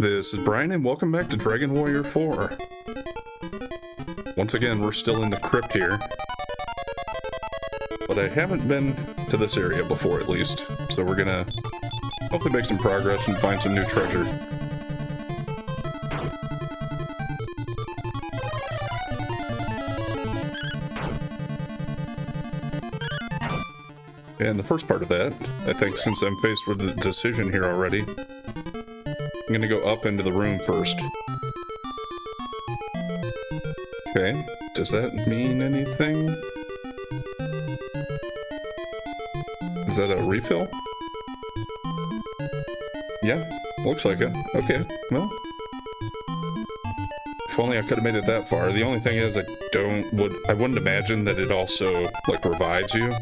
This is Brian, and welcome back to Dragon Warrior 4. Once again, we're still in the crypt here. But I haven't been to this area before, at least. So we're gonna hopefully make some progress and find some new treasure. And the first part of that, I think since I'm faced with the decision here already, I'm gonna go up into the room first. Okay, does that mean anything? Is that a refill? Yeah, looks like it. Okay, well. If only I could have made it that far. The only thing is I wouldn't imagine that it also, like, revives you.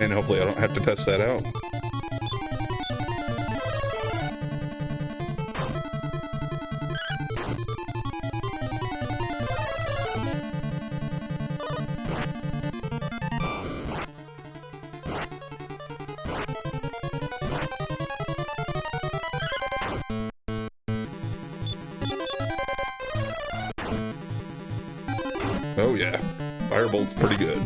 And hopefully I don't have to test that out. Oh yeah, Firebolt's pretty good.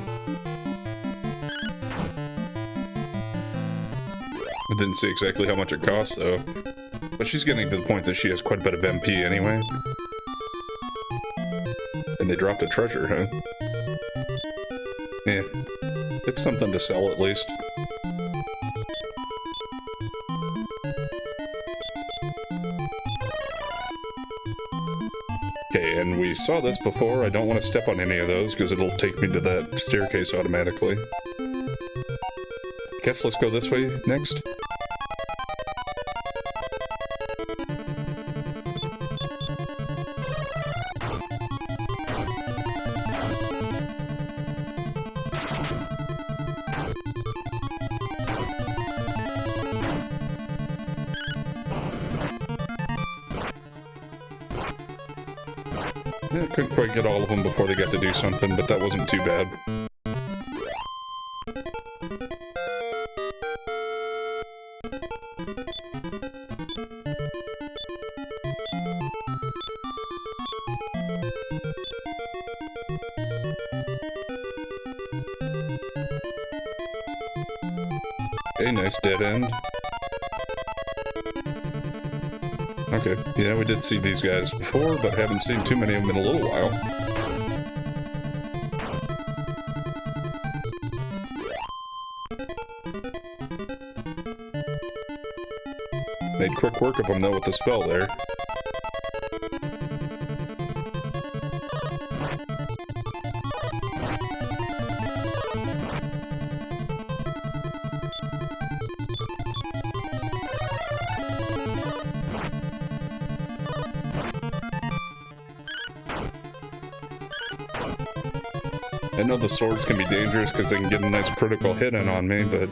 I didn't see exactly how much it costs though, but she's getting to the point that she has quite a bit of MP anyway. And they dropped a treasure, huh? Yeah, it's something to sell at least. Okay, and we saw this before. I don't want to step on any of those because it'll take me to that staircase automatically. Guess let's go this way next. I couldn't quite get all of them before they got to do something, but that wasn't too bad. Okay, nice dead end. Okay, yeah, we did see these guys before, but haven't seen too many of them in a little while. Made quick work of them, though, with the spell there. I know the swords can be dangerous because they can get a nice critical hit in on me, but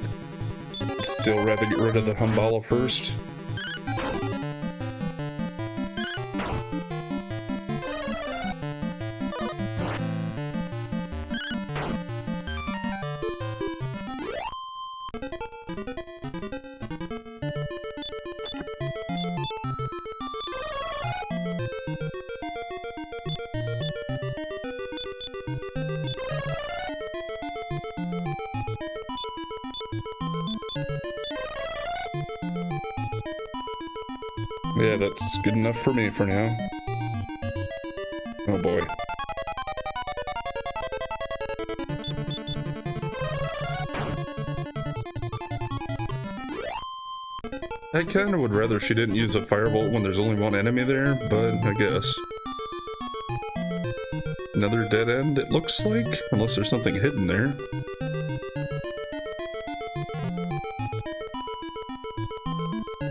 I'd still rather get rid of the Humbala first. Yeah, that's good enough for me for now. Oh boy. I kinda would rather she didn't use a firebolt when there's only one enemy there, but I guess. Another dead end, it looks like, unless there's something hidden there.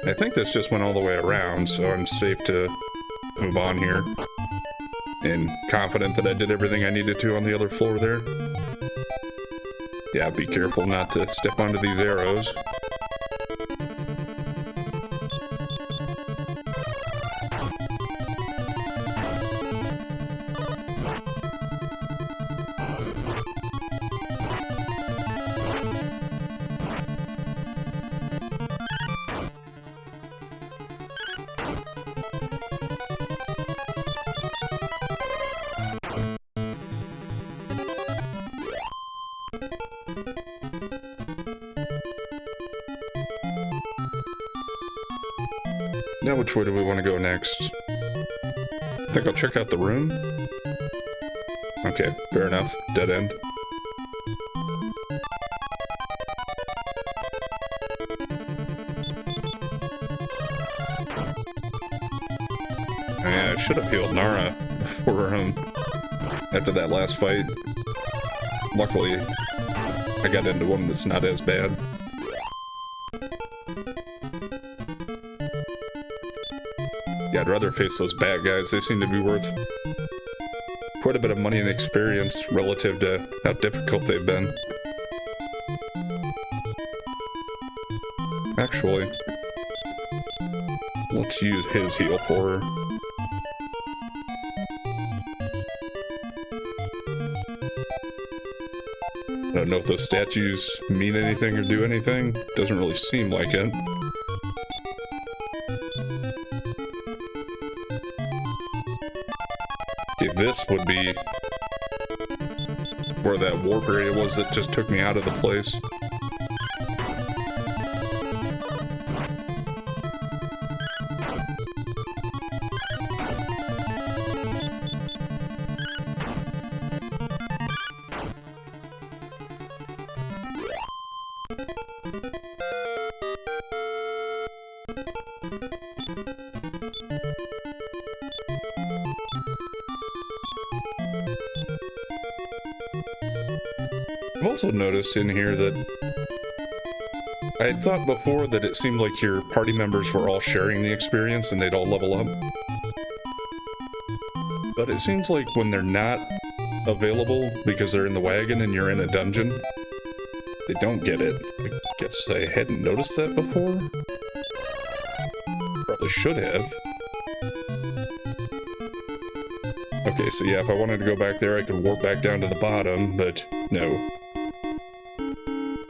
I think this just went all the way around, so I'm safe to move on here. And confident that I did everything I needed to on the other floor there. Yeah, be careful not to step onto these arrows. Now which way do we want to go next? I think I'll check out the room. Okay, fair enough. Dead end. Yeah, I should have healed Nara before, after that last fight. Luckily, I got into one that's not as bad. Yeah, I'd rather face those bad guys. They seem to be worth quite a bit of money and experience relative to how difficult they've been. Actually, let's use his heal for her. I don't know if those statues mean anything or do anything. Doesn't really seem like it. Okay, this would be where that warp area was that just took me out of the place. I've also noticed in here that I had thought before that it seemed like your party members were all sharing the experience and they'd all level up. But it seems like when they're not available because they're in the wagon and you're in a dungeon, they don't get it. I guess I hadn't noticed that before. Probably should have. Okay, so yeah, if I wanted to go back there, I could warp back down to the bottom, but no.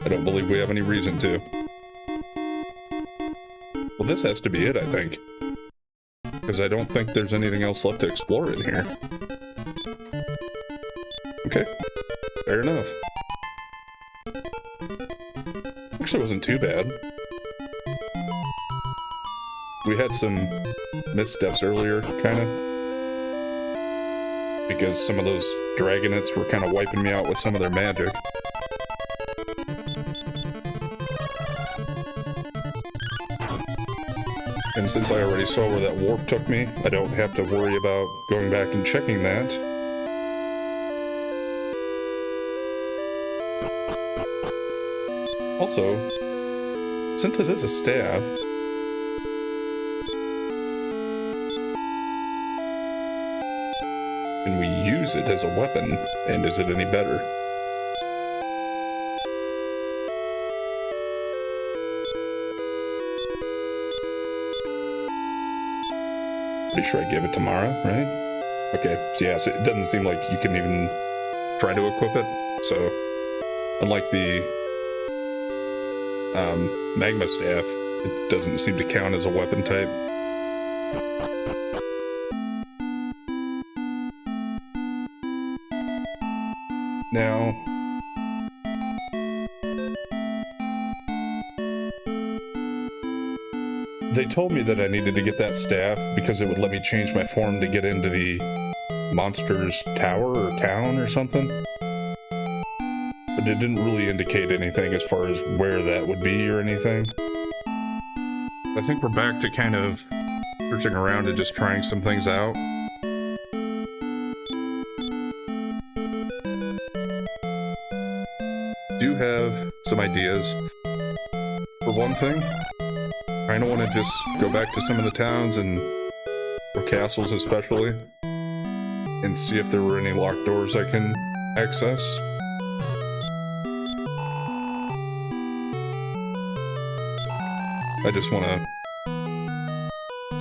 I don't believe we have any reason to. Well, this has to be it, I think. Because I don't think there's anything else left to explore in here. Okay, fair enough. Actually, it wasn't too bad. We had some missteps earlier, kind of. Because some of those dragonets were kind of wiping me out with some of their magic. And since I already saw where that warp took me, I don't have to worry about going back and checking that. Also, since it is a staff, can we use it as a weapon, and is it any better? Pretty sure I gave it to Mara, right? Okay, so yeah, so it doesn't seem like you can even try to equip it. So, unlike the magma staff, it doesn't seem to count as a weapon type. Now, they told me that I needed to get that staff because it would let me change my form to get into the monster's tower or town or something. But it didn't really indicate anything as far as where that would be or anything. I think we're back to kind of searching around and just trying some things out. Do have some ideas. For one thing, I kind of want to just go back to some of the towns and or castles especially and see if there were any locked doors I can access. I just want to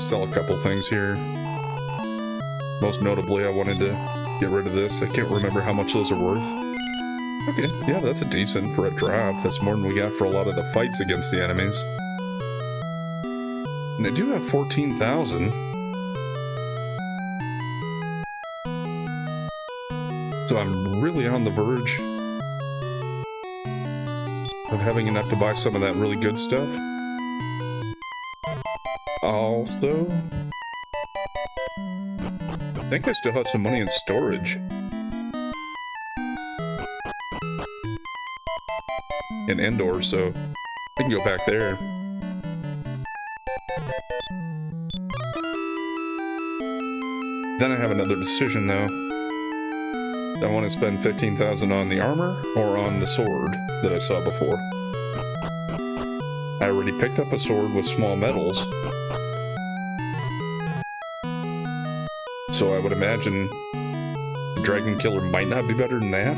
sell a couple things here. Most notably, I wanted to get rid of this. I can't remember how much those are worth. Okay, yeah, that's a decent for a drop. That's more than we got for a lot of the fights against the enemies. And I do have 14,000. So I'm really on the verge of having enough to buy some of that really good stuff. Also, I think I still have some money in storage. In Endor, so I can go back there. Then I have another decision though. Do I want to spend 15,000 on the armor or on the sword that I saw before? I already picked up a sword with small metals. So I would imagine the Dragon Killer might not be better than that.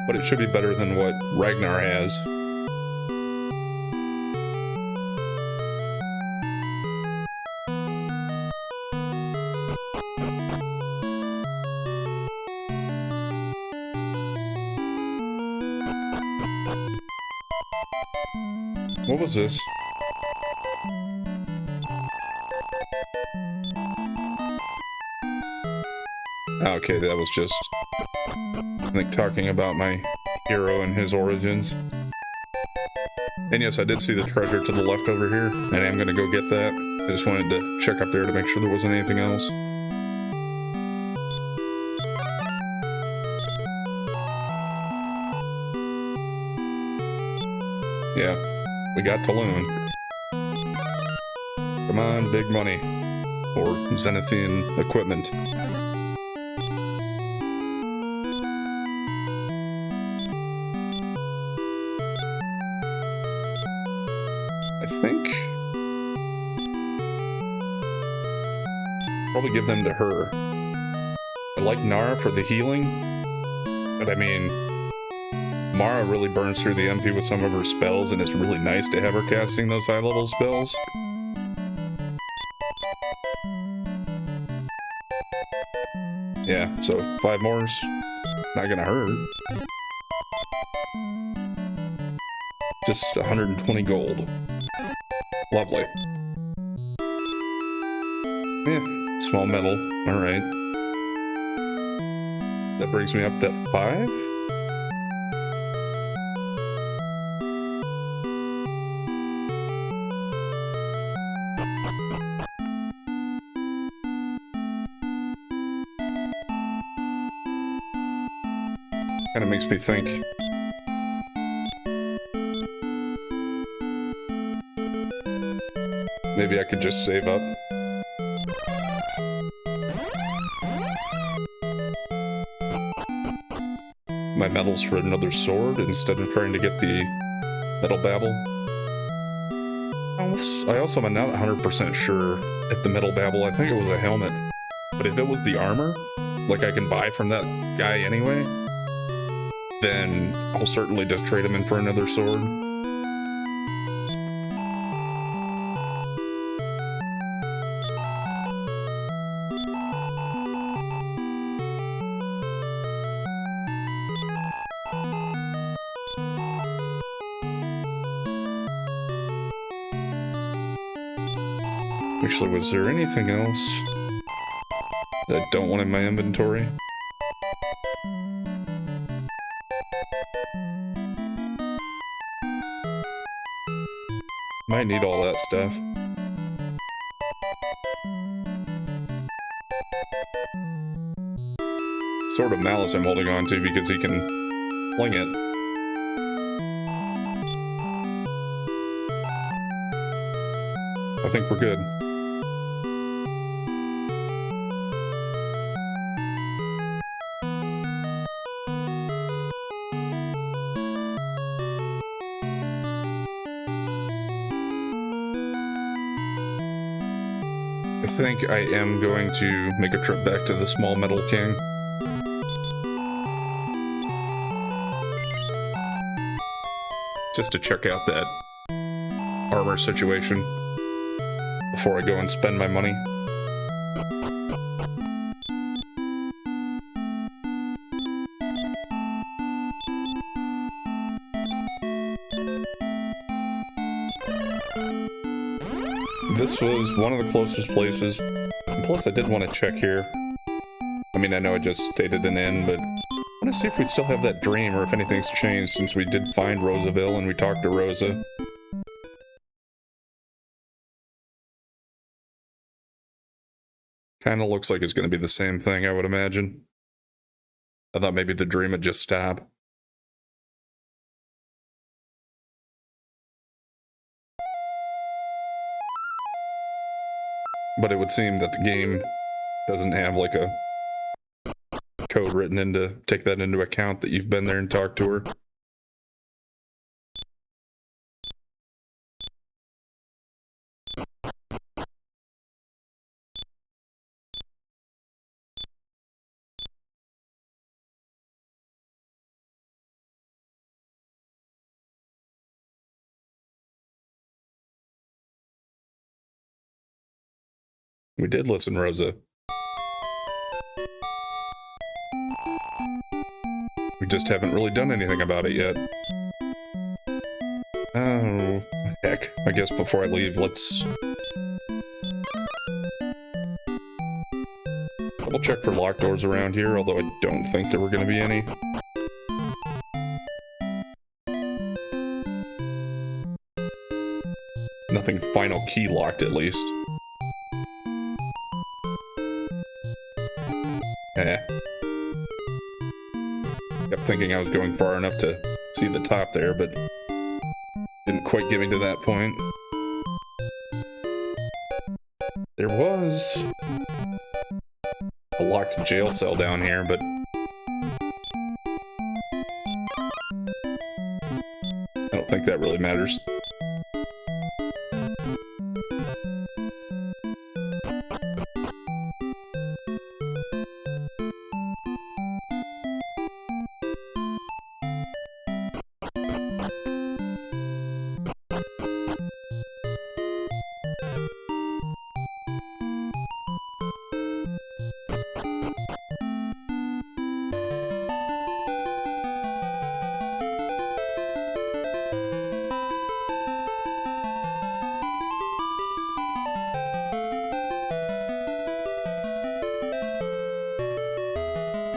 But it should be better than what Ragnar has. What was this? Okay, that was just, I think, talking about my hero and his origins. And yes, I did see the treasure to the left over here, and I'm going to go get that. I just wanted to check up there to make sure there wasn't anything else. Yeah, we got Tulun. Come on, big money. Or Zenithian equipment. I think probably give them to her. I like Nara for the healing, but I mean, Mara really burns through the MP with some of her spells, and it's really nice to have her casting those high-level spells. Yeah, so 5 more's not gonna hurt. Just 120 gold. Lovely. Yeah, small metal. Alright. That brings me up to 5? Kind of makes me think. Maybe I could just save up. My metals for another sword instead of trying to get the Metal Babble. I also am not 100% sure if the Metal Babble, I think it was a helmet. But if it was the armor, like I can buy from that guy anyway, then I'll certainly just trade him in for another sword. Actually, was there anything else that I don't want in my inventory? Might need all that stuff. Sword of Malice I'm holding on to because he can fling it. I think we're good. I think I am going to make a trip back to the Small Metal King. Just to check out that armor situation before I go and spend my money. this was one of the closest places. And plus, I did want to check here. I mean, I know I just stated an inn, but I want to see if we still have that dream or if anything's changed since we did find Rosaville and we talked to Rosa. Kind of looks like it's going to be the same thing, I would imagine. I thought maybe the dream would just stop. But it would seem that the game doesn't have like a code written in to take that into account that you've been there and talked to her. We did listen, Rosa. We just haven't really done anything about it yet. Oh, heck. I guess before I leave, let's double check for locked doors around here, although I don't think there were going to be any. Nothing final key locked, at least. Kept thinking I was going far enough to see the top there, but didn't quite get me to that point. There was a locked jail cell down here, but I don't think that really matters.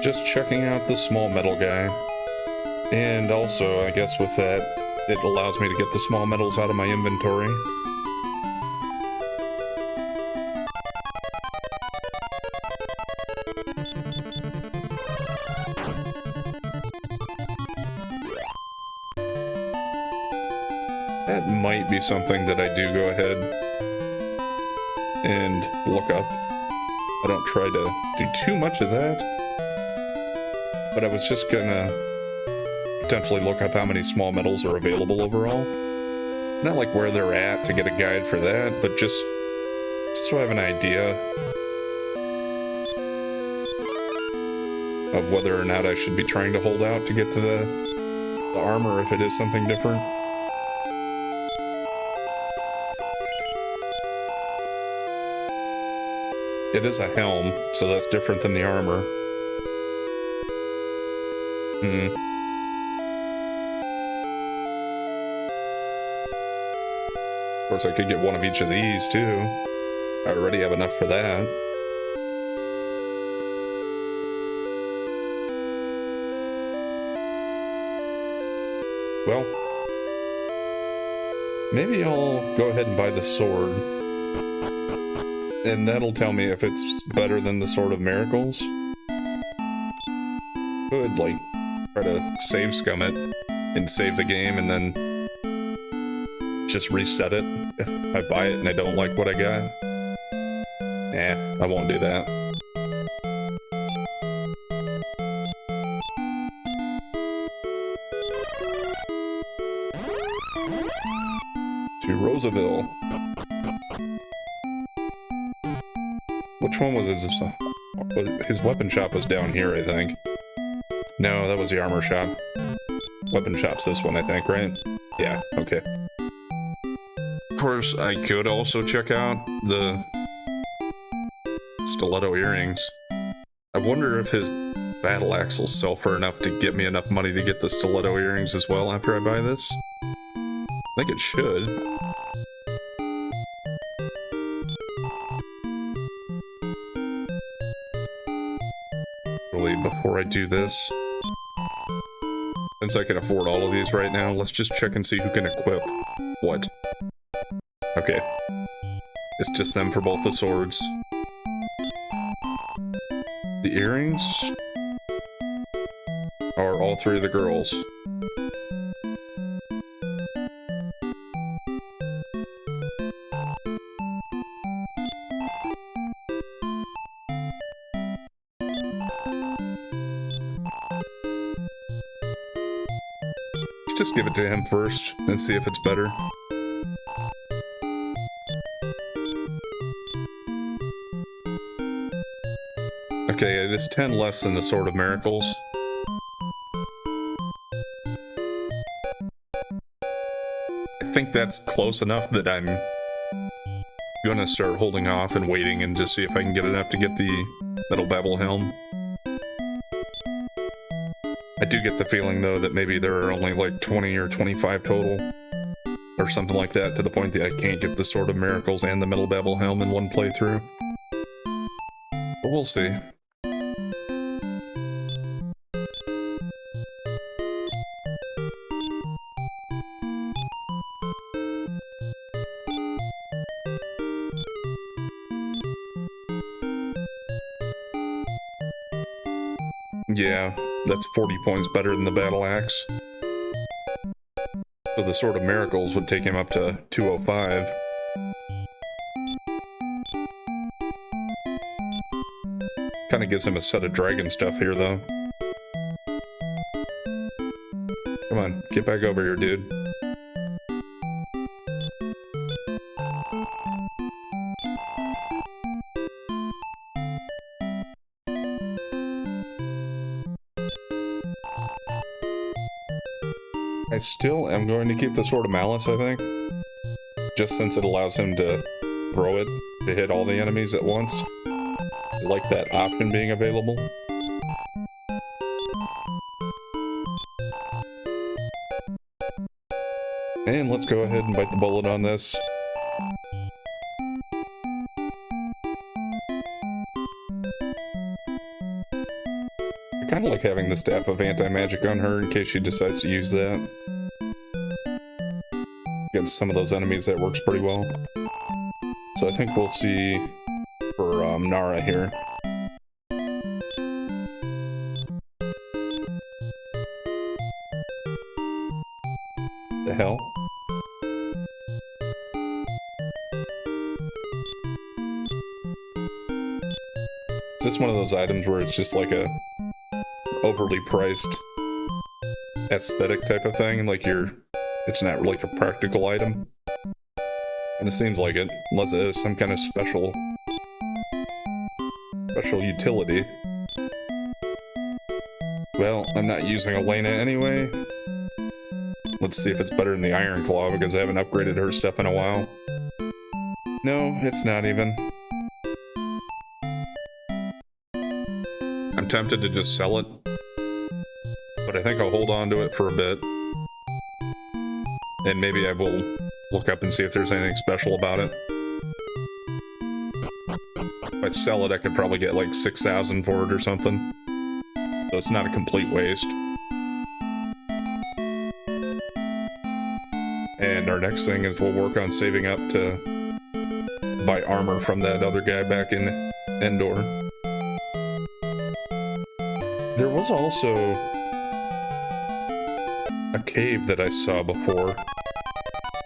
Just checking out the small metal guy. And also, I guess with that, it allows me to get the small metals out of my inventory. That might be something that I do go ahead and look up. I don't try to do too much of that. But I was just gonna potentially look up how many small metals are available overall. Not like where they're at to get a guide for that, but just so I have an idea of whether or not I should be trying to hold out to get to the armor, if it is something different. It is a helm, so that's different than the armor. Of course, I could get one of each of these, too. I already have enough for that. Well, maybe I'll go ahead and buy the sword. And that'll tell me if it's better than the Sword of Miracles. Could, like, try to save scum it and save the game and then just reset it if I buy it and I don't like what I got. Nah, I won't do that. To Rosaville. Which one was his? His weapon shop was down here, I think. No, that was the armor shop. Weapon shop's this one, I think, right? Yeah, okay. Of course, I could also check out the stiletto earrings. I wonder if his battle axe will sell for enough to get me enough money to get the stiletto earrings as well after I buy this. I think it should. save before I do this. Since I can afford all of these right now, let's just check and see who can equip what. Okay. It's just them for both the swords. The earrings are all three of the girls. Just give it to him first and see if it's better. Okay, it is 10 less than the Sword of Miracles. I think that's close enough that I'm gonna start holding off and waiting and just see if I can get enough to get the Metal Babel Helm. I do get the feeling, though, that maybe there are only like 20 or 25 total, or something like that, to the point that I can't get the Sword of Miracles and the Metal Babel Helm in one playthrough. But we'll see. Yeah, that's 40 points better than the Battle Axe. So the Sword of Miracles would take him up to 205. Kind of gives him a set of dragon stuff here, though. Come on, get back over here, dude. I still am going to keep the Sword of Malice, I think. Just since it allows him to throw it to hit all the enemies at once. I like that option being available. And let's go ahead and bite the bullet on this. I kind of like having the Staff of Anti-Magic on her in case she decides to use that. Against some of those enemies, that works pretty well. So I think we'll see for Nara here. The hell? Is this one of those items where it's just like a overly priced aesthetic type of thing? Like it's not like a practical item? And it seems like it, unless it is some kind of special utility. Well, I'm not using Elena anyway. Let's see if it's better than the Iron Claw, because I haven't upgraded her stuff in a while. No, it's not even. I'm tempted to just sell it, but I think I'll hold on to it for a bit. And maybe I will look up and see if there's anything special about it. If I sell it, I could probably get like 6,000 for it or something. So it's not a complete waste. And our next thing is we'll work on saving up to buy armor from that other guy back in Endor. There was also a cave that I saw before.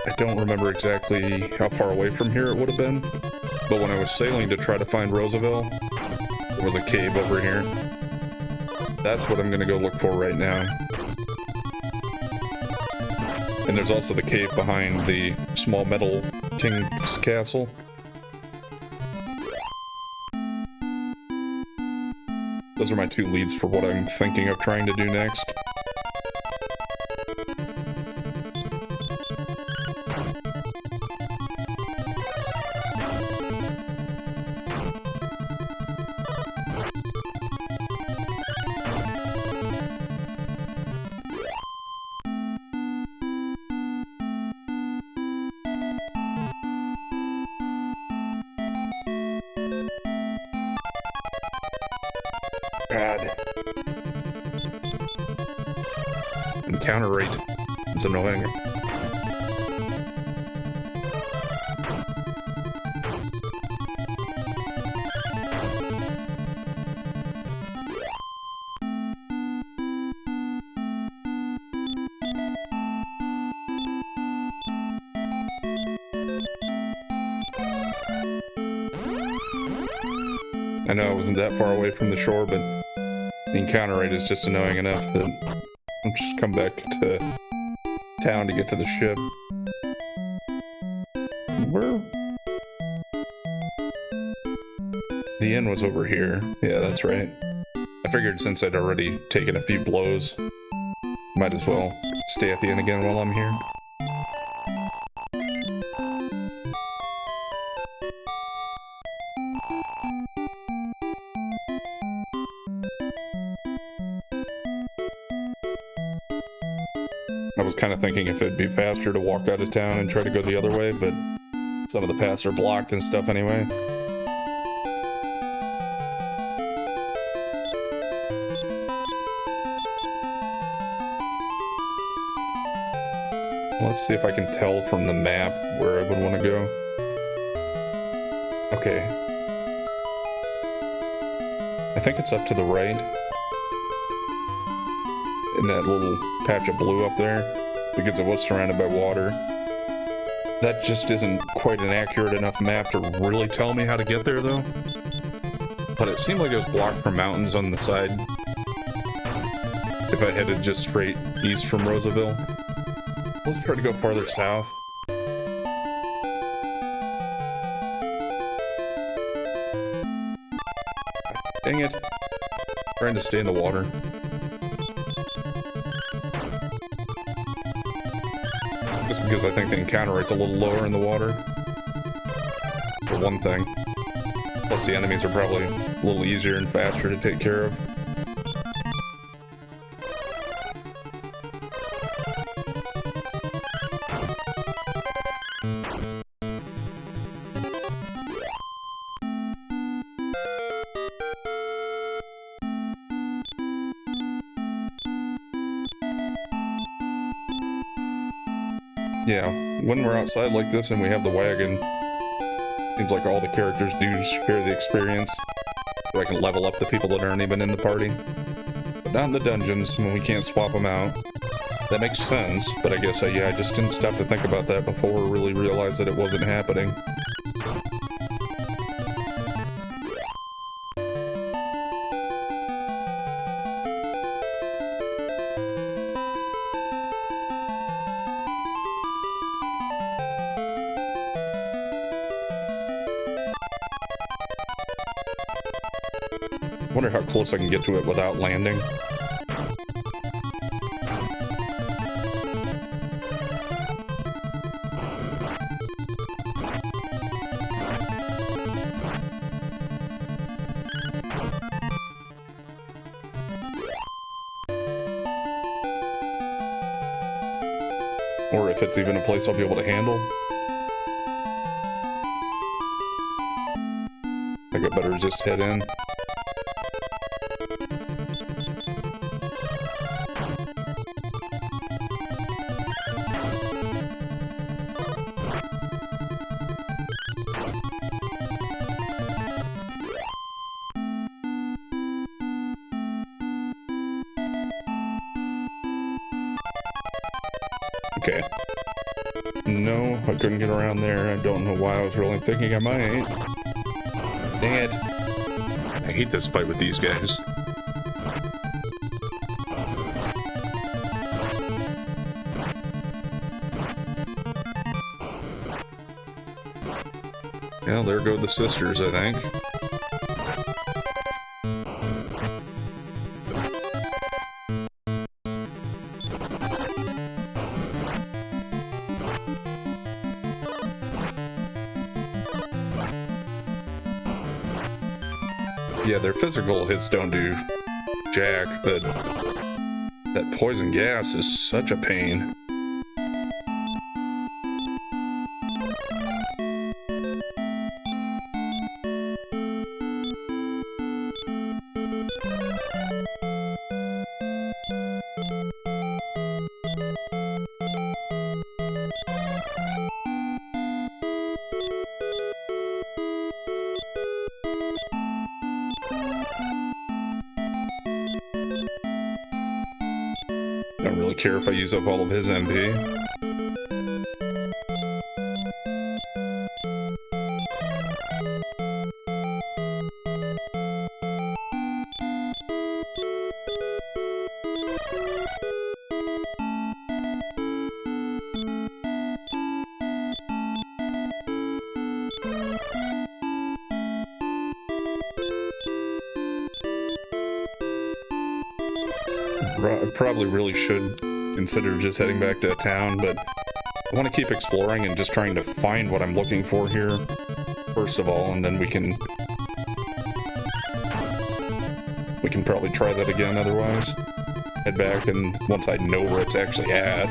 I don't remember exactly how far away from here it would have been, but when I was sailing to try to find Rosaville, there was a cave over here. That's what I'm gonna go look for right now. And there's also the cave behind the small metal king's castle. Those are my two leads for what I'm thinking of trying to do next. God. encounter rate. It's annoying. I know I wasn't that far away from the shore, but the encounter rate is just annoying enough that I'll just come back to town to get to the ship. Where? The inn was over here. Yeah, that's right. I figured since I'd already taken a few blows, might as well stay at the inn again while I'm here. I was kind of thinking if it'd be faster to walk out of town and try to go the other way, but some of the paths are blocked and stuff anyway. Let's see if I can tell from the map where I would want to go. Okay. I think it's up to the right. In that little patch of blue up there, because it was surrounded by water. That just isn't quite an accurate enough map to really tell me how to get there, though. But it seemed like it was blocked from mountains on the side. If I headed just straight east from Rosaville. Let's try to go farther south. Dang it. Trying to stay in the water. Just because I think the encounter rate's a little lower in the water. For one thing. Plus the enemies are probably a little easier and faster to take care of. Yeah, when we're outside like this and we have the wagon, seems like all the characters do share the experience, so I can level up the people that aren't even in the party. But not in the dungeons, when we can't swap them out. That makes sense, but I guess, yeah, I just didn't stop to think about that before I really realized that it wasn't happening. I wonder how close I can get to it without landing. Or if it's even a place I'll be able to handle. I think I better just head in. Okay. No, I couldn't get around there. I don't know why I was really thinking I might. Dang it. I hate this fight with these guys. Well, there go the sisters, I think. Yeah, their physical hits don't do jack, but that poison gas is such a pain. don't really care if I use up all of his MP. I probably really should consider just heading back to town, but I want to keep exploring and just trying to find what I'm looking for here, first of all, and then we can probably try that again otherwise. Head back, and once I know where it's actually at,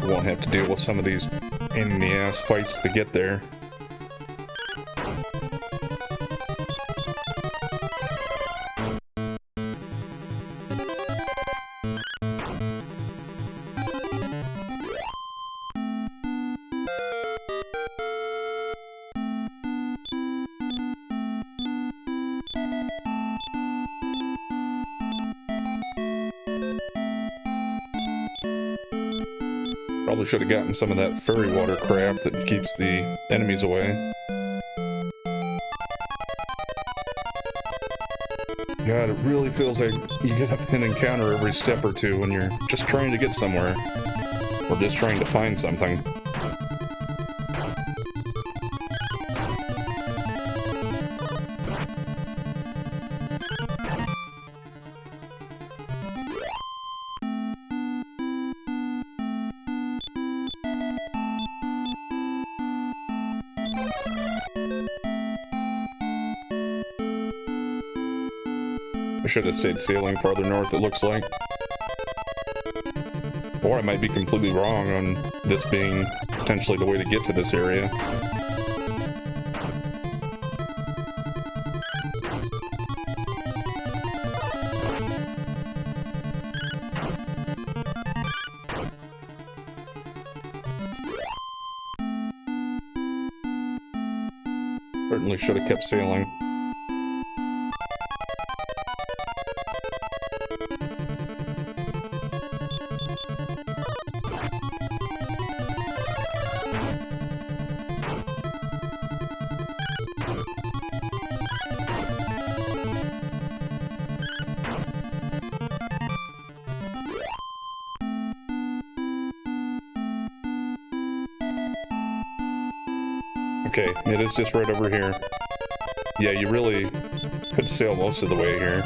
we won't have to deal with some of these pain-in-the-ass fights to get there. Probably should have gotten some of that fairy water crap that keeps the enemies away. God, it really feels like you get an encounter every step or two when you're just trying to get somewhere. Or just trying to find something. I should have stayed sailing farther north, it looks like. Or I might be completely wrong on this being potentially the way to get to this area. Certainly should have kept sailing. Okay, it is just right over here. Yeah, you really could sail most of the way here.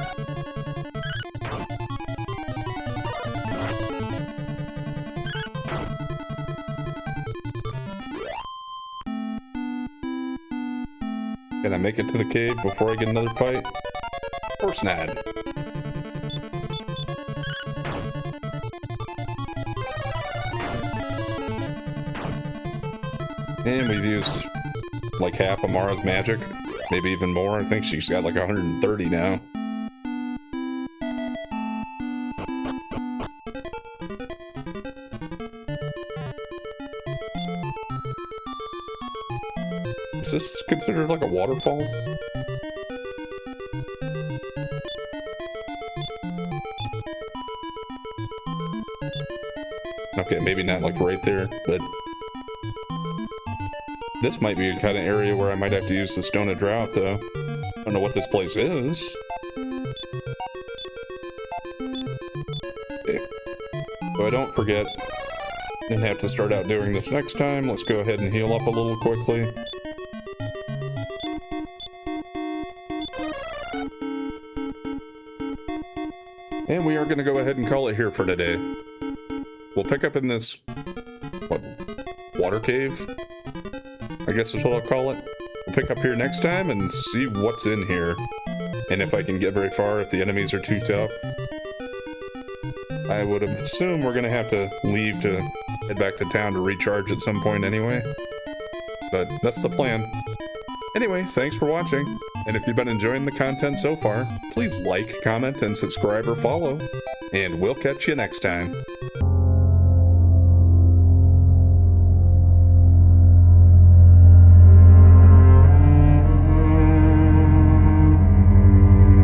Can I make it to the cave before I get another fight? Of course not. And we've used like half of Mara's magic, maybe even more. I think she's got like 130 now. Is this considered like a waterfall? Okay, maybe not like right there, but this might be a kind of area where I might have to use the Stone of Drought, though. I don't know what this place is. Okay. So I don't forget and have to start out doing this next time. Let's go ahead and heal up a little quickly. And we are going to go ahead and call it here for today. We'll pick up in this, what, water cave? I guess is what I'll call it. We'll pick up here next time and see what's in here. And if I can get very far, if the enemies are too tough. I would assume we're going to have to leave to head back to town to recharge at some point anyway. But that's the plan. Anyway, thanks for watching. And if you've been enjoying the content so far, please like, comment, and subscribe or follow. And we'll catch you next time.